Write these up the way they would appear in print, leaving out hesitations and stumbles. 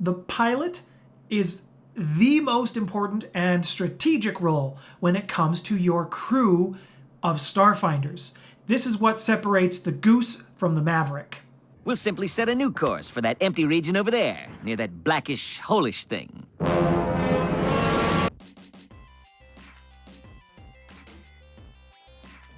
The pilot is the most important and strategic role when it comes to your crew of Starfinders. This is what separates the Goose from the Maverick. We'll simply set a new course for that empty region over there, near that blackish, holish thing.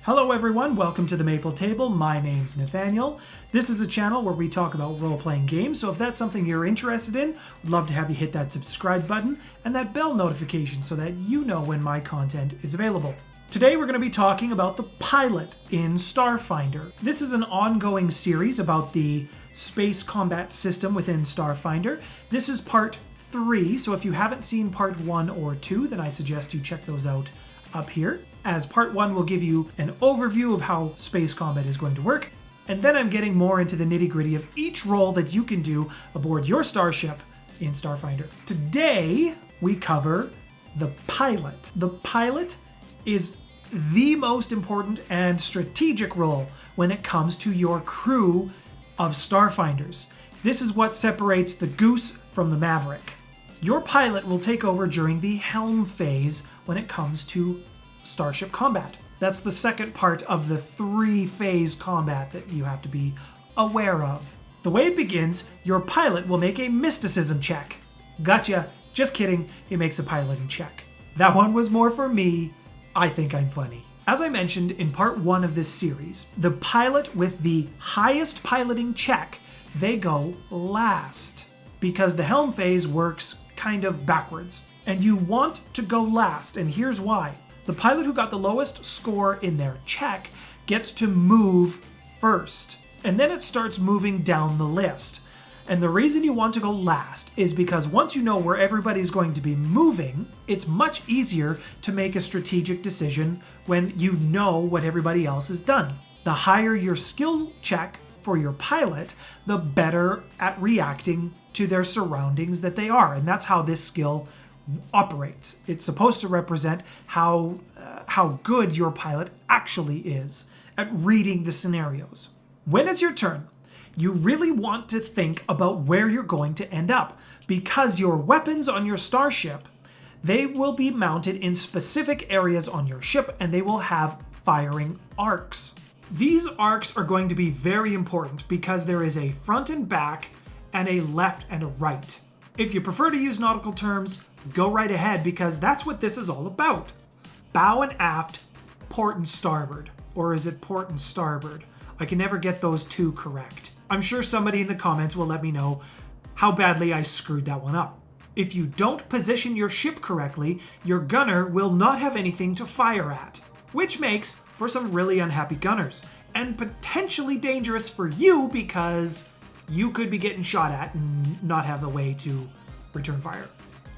Hello everyone, welcome to the Maple Table. My name's Nathaniel. This is a channel where we talk about role-playing games, so if that's something you're interested in, I'd love to have you hit that subscribe button and that bell notification so that you know when my content is available. Today we're going to be talking about the pilot in Starfinder. This is an ongoing series about the space combat system within Starfinder. This is part 3, so if you haven't seen part 1 or 2, then I suggest you check those out up here, as part 1 will give you an overview of how space combat is going to work, and then I'm getting more into the nitty-gritty of each role that you can do aboard your starship in Starfinder. Today, we cover the pilot. The pilot is the most important and strategic role when it comes to your crew of Starfinders. This is what separates the Goose from the Maverick. Your pilot will take over during the helm phase when it comes to starship combat. That's the second part of the 3-phase combat that you have to be aware of. The way it begins, your pilot will make a mysticism check. Gotcha, just kidding, he makes a piloting check. That one was more for me. I think I'm funny. As I mentioned in part 1 of this series, the pilot with the highest piloting check, they go last, because the helm phase works kind of backwards. And you want to go last, and here's why. The pilot who got the lowest score in their check gets to move first, and then it starts moving down the list. And the reason you want to go last is because once you know where everybody's going to be moving, it's much easier to make a strategic decision when you know what everybody else has done. The higher your skill check for your pilot, the better at reacting to their surroundings that they are. And that's how this skill operates. It's supposed to represent how good your pilot actually is at reading the scenarios. When it's your turn, you really want to think about where you're going to end up, because your weapons on your starship, they will be mounted in specific areas on your ship, and they will have firing arcs. These arcs are going to be very important because there is a front and back and a left and a right. If you prefer to use nautical terms, go right ahead, because that's what this is all about. Bow and aft, port and starboard. Or is it port and starboard? I can never get those two correct. I'm sure somebody in the comments will let me know how badly I screwed that one up. If you don't position your ship correctly, your gunner will not have anything to fire at, which makes for some really unhappy gunners, and potentially dangerous for you because you could be getting shot at and not have a way to return fire.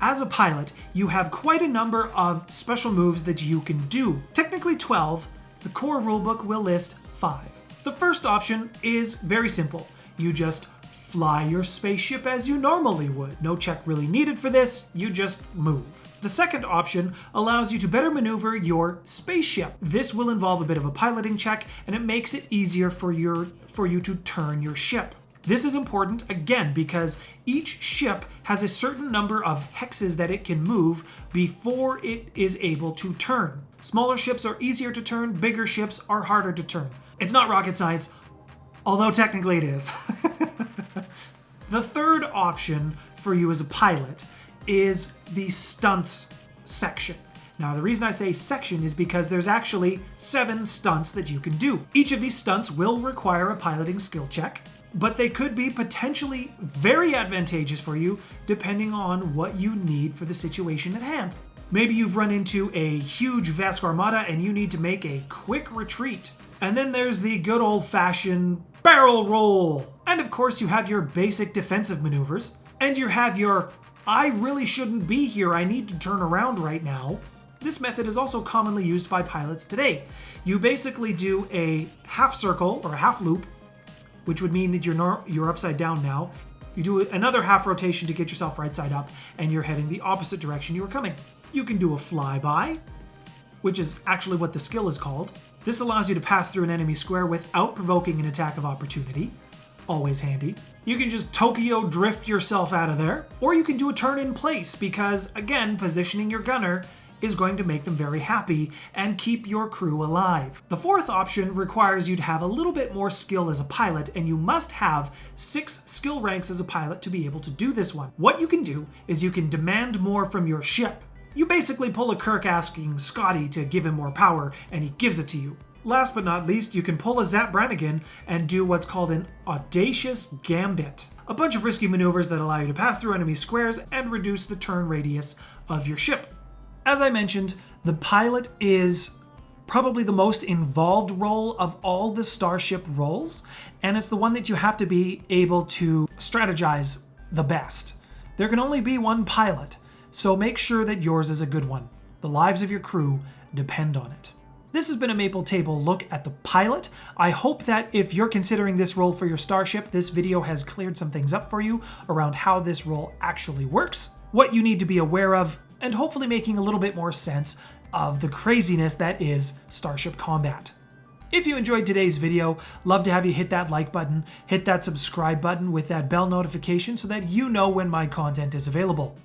As a pilot, you have quite a number of special moves that you can do. Technically 12, the core rulebook will list 5. The first option is very simple. You just fly your spaceship as you normally would. No check really needed for this, you just move. The second option allows you to better maneuver your spaceship. This will involve a bit of a piloting check, and it makes it easier for you to turn your ship. This is important, again, because each ship has a certain number of hexes that it can move before it is able to turn. Smaller ships are easier to turn, bigger ships are harder to turn. It's not rocket science, although technically it is. The third option for you as a pilot is the stunts section. Now, the reason I say section is because there's actually 7 stunts that you can do. Each of these stunts will require a piloting skill check, but they could be potentially very advantageous for you depending on what you need for the situation at hand. Maybe you've run into a huge Vesk armada and you need to make a quick retreat. And then there's the good old-fashioned barrel roll. And of course you have your basic defensive maneuvers. And you have your, I really shouldn't be here, I need to turn around right now. This method is also commonly used by pilots today. You basically do a half circle or a half loop, which would mean that you're upside down now. You do another half rotation to get yourself right side up, and you're heading the opposite direction you were coming. You can do a flyby, which is actually what the skill is called. This allows you to pass through an enemy square without provoking an attack of opportunity. always handy. You can just Tokyo drift yourself out of there, or you can do a turn in place because, again, positioning your gunner is going to make them very happy and keep your crew alive. The fourth option requires you to have a little bit more skill as a pilot, and you must have 6 skill ranks as a pilot to be able to do this one. What you can do is you can demand more from your ship. You basically pull a Kirk asking Scotty to give him more power, and he gives it to you. Last but not least, you can pull a Zap Brannigan and do what's called an Audacious Gambit. A bunch of risky maneuvers that allow you to pass through enemy squares and reduce the turn radius of your ship. As I mentioned, the pilot is probably the most involved role of all the Starship roles, and it's the one that you have to be able to strategize the best. There can only be one pilot, so make sure that yours is a good one. The lives of your crew depend on it. This has been a Maple Table look at the pilot. I hope that if you're considering this role for your Starship, this video has cleared some things up for you around how this role actually works, what you need to be aware of, and hopefully making a little bit more sense of the craziness that is Starship combat. If you enjoyed today's video, love to have you hit that like button, hit that subscribe button with that bell notification so that you know when my content is available.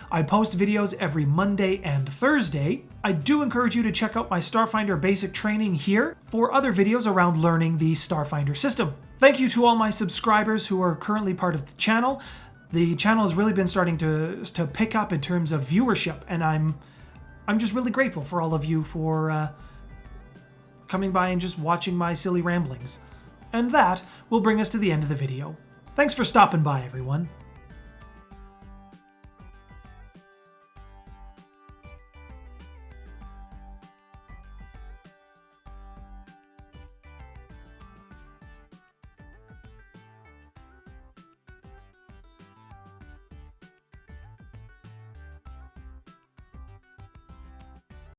I post videos every Monday and Thursday. I do encourage you to check out my Starfinder basic training here for other videos around learning the Starfinder system. Thank you to all my subscribers who are currently part of the channel. The channel has really been starting to pick up in terms of viewership, and I'm just really grateful for all of you for coming by and just watching my silly ramblings. And that will bring us to the end of the video. Thanks for stopping by, everyone.